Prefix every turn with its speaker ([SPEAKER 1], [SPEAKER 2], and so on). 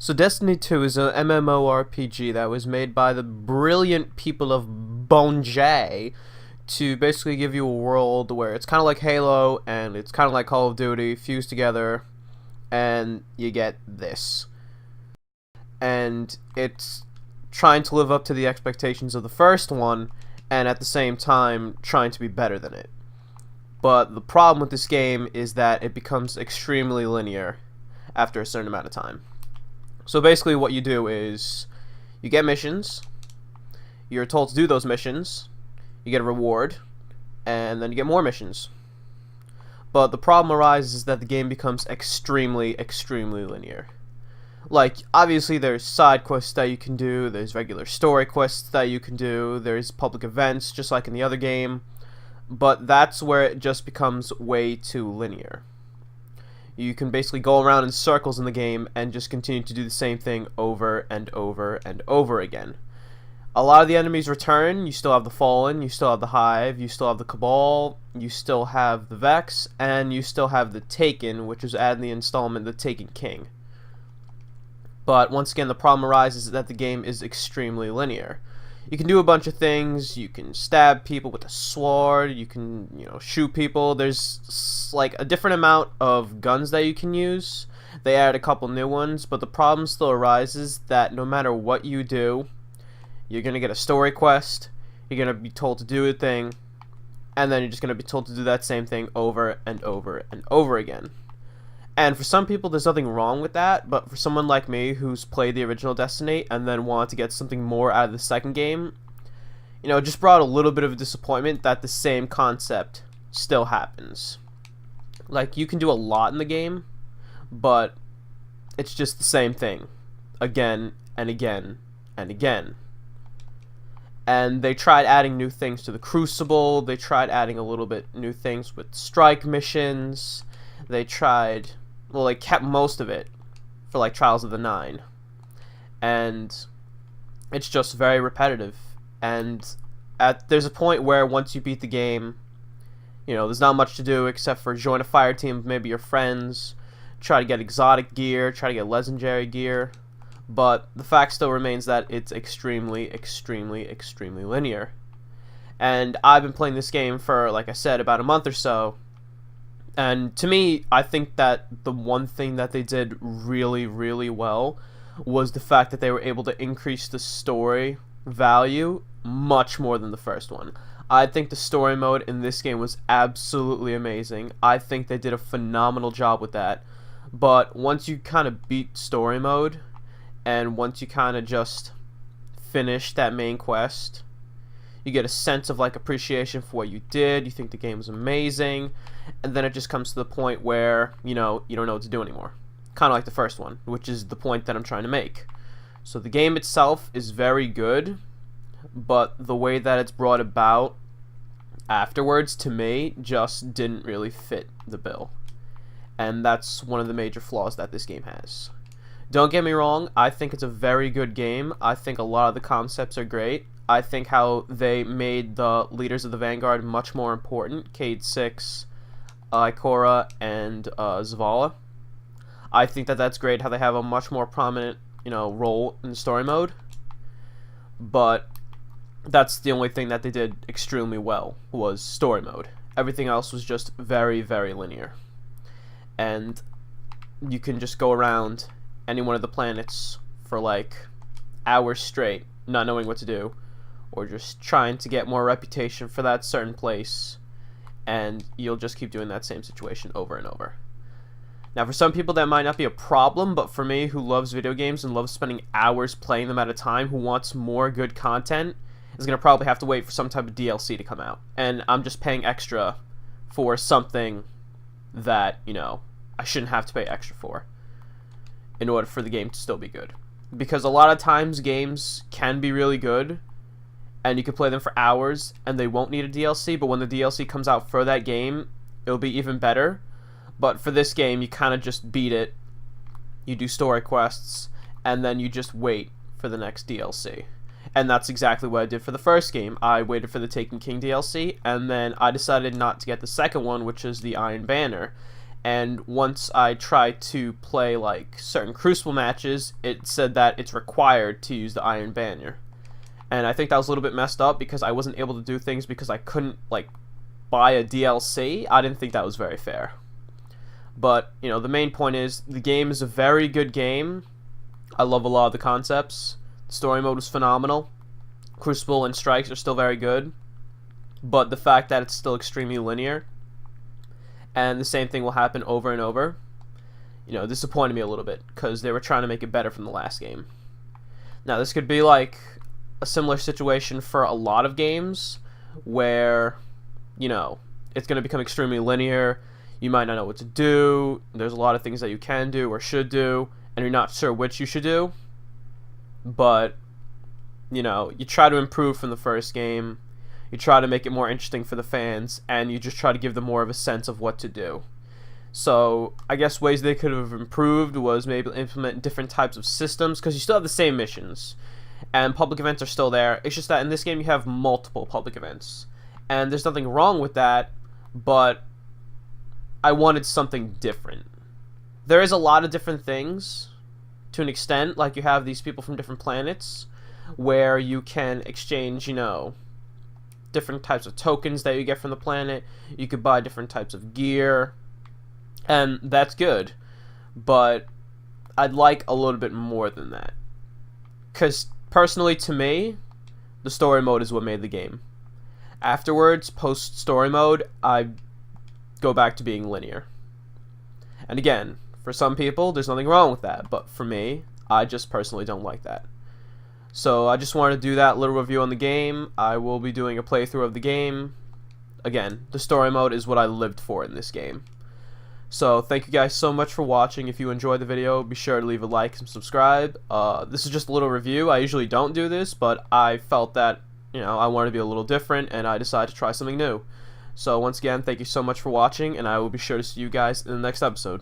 [SPEAKER 1] So Destiny 2 is a MMORPG that was made by the brilliant people of Bungie to basically give you a world where it's kind of like Halo and it's kind of like Call of Duty fused together, and you get this. And it's trying to live up to the expectations of the first one and at the same time trying to be better than it. But the problem with this game is that it becomes extremely linear after a certain amount of time. So basically what you do is you get missions, you're told to do those missions, you get a reward, and then you get more missions. But the problem arises that the game becomes extremely linear. Like, obviously there's side quests that you can do, there's regular story quests that you can do, there's public events just like in the other game, but that's where it just becomes way too linear. You can basically go around in circles in the game and just continue to do the same thing over and over and over again. A lot of the enemies return. You still have the Fallen, you still have the Hive, you still have the Cabal, you still have the Vex, and you still have the Taken, which was added in the installment The Taken King. But once again, the problem arises that the game is extremely linear. You can do a bunch of things. You can stab people with a sword. You can, shoot people. There's like a different amount of guns that you can use. They added a couple new ones, but the problem still arises that no matter what you do, you're gonna get a story quest. You're gonna be told to do a thing, and then you're just gonna be told to do that same thing over and over and over again. And for some people, there's nothing wrong with that, but for someone like me who's played the original Destiny and then wanted to get something more out of the second game, it just brought a little bit of a disappointment that the same concept still happens. Like, you can do a lot in the game, but it's just the same thing again and again and again. And they tried adding new things to the Crucible, they tried adding a little bit new things with strike missions, they kept most of it for like Trials of the Nine, and it's just very repetitive. And there's a point where once you beat the game, there's not much to do except for join a fire team with maybe your friends, try to get exotic gear, try to get legendary gear. But the fact still remains that it's extremely linear. And I've been playing this game for, like I said, about a month or so. And to me, I think that the one thing that they did really well was the fact that they were able to increase the story value much more than the first one. I think the story mode in this game was absolutely amazing. I think they did a phenomenal job with that. But once you kind of beat story mode, and once you kind of just finish that main quest, you get a sense of like appreciation for what you did. You think the game was amazing, and then it just comes to the point where you don't know what to do anymore. Kind of like the first one, which is the point that I'm trying to make. So the game itself is very good, but the way that it's brought about afterwards, to me, just didn't really fit the bill. And that's one of the major flaws that this game has. Don't get me wrong, I think it's a very good game. I think a lot of the concepts are great. I think how they made the leaders of the Vanguard much more important. Cayde 6, Ikora, and Zavala. I think that that's great how they have a much more prominent, role in the story mode. But that's the only thing that they did extremely well, was story mode. Everything else was just very linear. And you can just go around any one of the planets for like hours straight, not knowing what to do, or just trying to get more reputation for that certain place, and you'll just keep doing that same situation over and over. Now, for some people that might not be a problem, but for me, who loves video games and loves spending hours playing them at a time, who wants more good content, is going to probably have to wait for some type of DLC to come out. And I'm just paying extra for something that, I shouldn't have to pay extra for in order for the game to still be good. Because a lot of times games can be really good, and you can play them for hours, and they won't need a DLC, but when the DLC comes out for that game, it'll be even better. But for this game, you kind of just beat it, you do story quests, and then you just wait for the next DLC. And that's exactly what I did for the first game. I waited for the Taken King DLC, and then I decided not to get the second one, which is the Iron Banner. And once I tried to play like certain Crucible matches, it said that it's required to use the Iron Banner. And I think that was a little bit messed up because I wasn't able to do things because I couldn't like buy a DLC. I didn't think that was very fair. But, you know, the main point is the game is a very good game. I love a lot of the concepts. The story mode was phenomenal. Crucible and Strikes are still very good. But the fact that it's still extremely linear, and the same thing will happen over and over, you know, disappointed me a little bit because they were trying to make it better from the last game. Now, this could be like a similar situation for a lot of games where, you know, it's going to become extremely linear. You might not know what to do. There's a lot of things that you can do or should do, and you're not sure which you should do. But, you know, you try to improve from the first game. You try to make it more interesting for the fans, and you just try to give them more of a sense of what to do. So, I guess ways they could have improved was maybe implement different types of systems, because you still have the same missions, and public events are still there. It's just that in this game you have multiple public events, and there's nothing wrong with that, but I wanted something different. There is a lot of different things, to an extent, like you have these people from different planets, where you can exchange, you know, different types of tokens that you get from the planet. You could buy different types of gear, and that's good, but I'd like a little bit more than that, because personally to me, the story mode is what made the game. Afterwards, post story mode, I go back to being linear. And again, for some people there's nothing wrong with that, but for me, I just personally don't like that. So I just wanted to do that little review on the game. I will be doing a playthrough of the game. Again, the story mode is what I lived for in this game. So thank you guys so much for watching. If you enjoyed the video, be sure to leave a like and subscribe. This is just a little review. I usually don't do this, but I felt that, you know, I wanted to be a little different, and I decided to try something new. So once again, thank you so much for watching, and I will be sure to see you guys in the next episode.